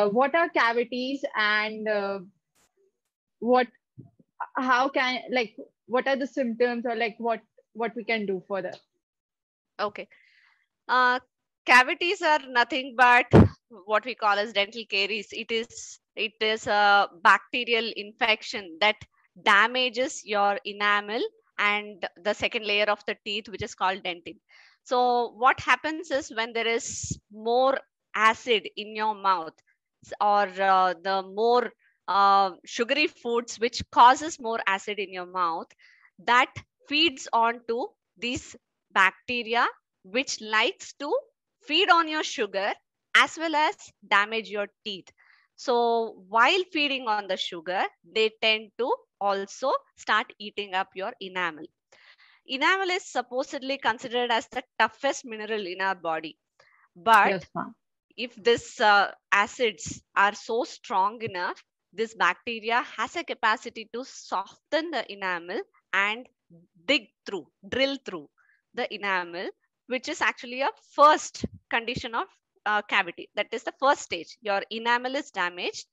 what are cavities, and what how can, like, what are the symptoms, or like what we can do for that? Okay. Uh, Cavities are nothing but what we call as dental caries. It is a bacterial infection that damages your enamel and the second layer of the teeth, which is called dentin. So what happens is when there is more acid in your mouth, or the more sugary foods which causes more acid in your mouth, that feeds on to these bacteria, which likes to feed on your sugar as well as damage your teeth. So while feeding on the sugar, they tend to also start eating up your enamel. Enamel is supposedly considered as the toughest mineral in our body. But Yes, ma'am. if these acids are so strong enough, this bacteria has a capacity to soften the enamel and drill through the enamel, which is actually a first condition of cavity. That is the first stage. Your enamel is damaged,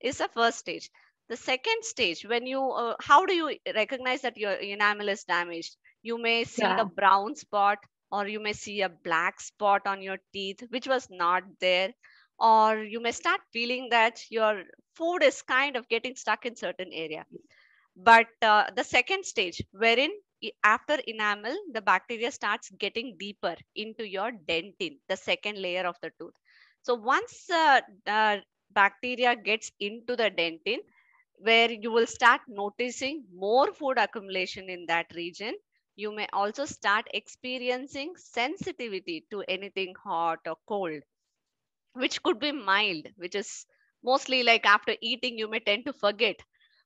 is the first stage. The second stage, when you, how do you recognize that your enamel is damaged? You may see the Yeah. brown spot, or you may see a black spot on your teeth, which was not there. Or you may start feeling that your food is kind of getting stuck in certain area. But the second stage, wherein after enamel, the bacteria starts getting deeper into your dentin, the second layer of the tooth. So once bacteria gets into the dentin, where you will start noticing more food accumulation in that region, you may also start experiencing sensitivity to anything hot or cold, which could be mild, which is mostly like after eating, you may tend to forget.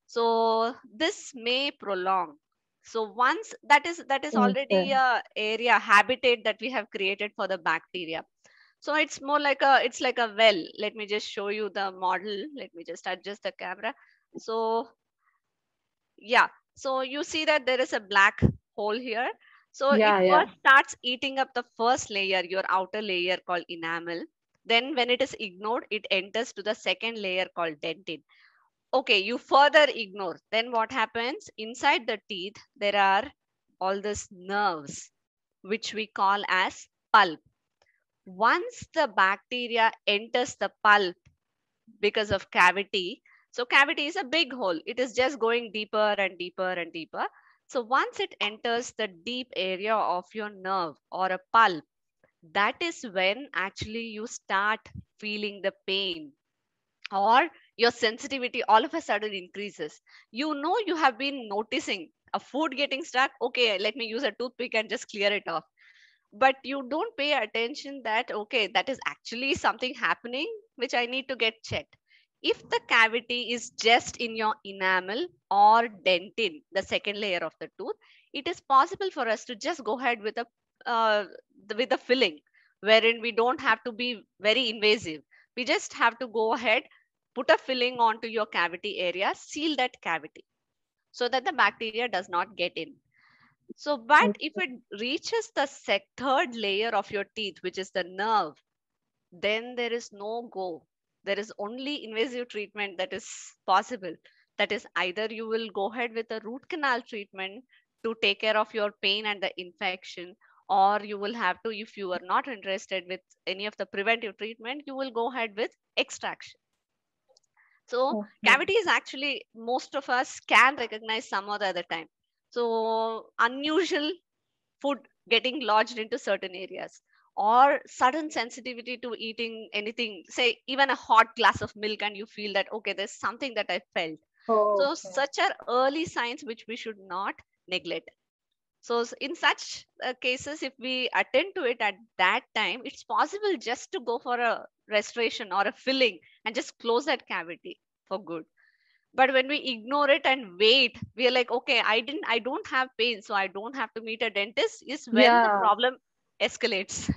So this may prolong. So once that is Okay. already a area habitat that we have created for the bacteria. So it's more like it's like a well. Let me just show you the model. Let me just adjust the camera. So yeah, so you see that there is a black hole here. So it Yeah, yeah. first starts eating up the first layer, your outer layer called enamel. Then when it is ignored, it enters to the second layer called dentin. Okay, you further ignore, then what happens? Inside the teeth there are all these nerves, which we call as pulp. Once the bacteria enters the pulp because of cavity, so cavity is a big hole, it is just going deeper and deeper and deeper. So once it enters the deep area of your nerve or a pulp, that is when actually you start feeling the pain, or your sensitivity all of a sudden increases. You know, you have been noticing a food getting stuck. Okay, let me use a toothpick and just clear it off. But you don't pay attention that, okay, that is actually something happening which I need to get checked. If the cavity is just in your enamel or dentin, the second layer of the tooth, it is possible for us to just go ahead with a with a filling, wherein we don't have to be very invasive. We just have to go ahead, put a filling onto your cavity area, seal that cavity so that the bacteria does not get in. So, but if Okay. it reaches the third layer of your teeth, which is the nerve, then there is no go. There is only invasive treatment that is possible. That is, either you will go ahead with a root canal treatment to take care of your pain and the infection, or you will have to, if you are not interested with any of the preventive treatment, you will go ahead with extraction. So Okay. cavity is actually, most of us can recognize some or the other time. So unusual food getting lodged into certain areas, or sudden sensitivity to eating anything, say even a hot glass of milk, and you feel that, okay, there's something that I felt. So Okay. such are early signs which we should not neglect. So in such cases, if we attend to it at that time, it's possible just to go for a restoration or a filling and just close that cavity for good. But when we ignore it and wait, we are like, okay, I don't have pain, so I don't have to meet a dentist, is when the Yeah. problem escalates.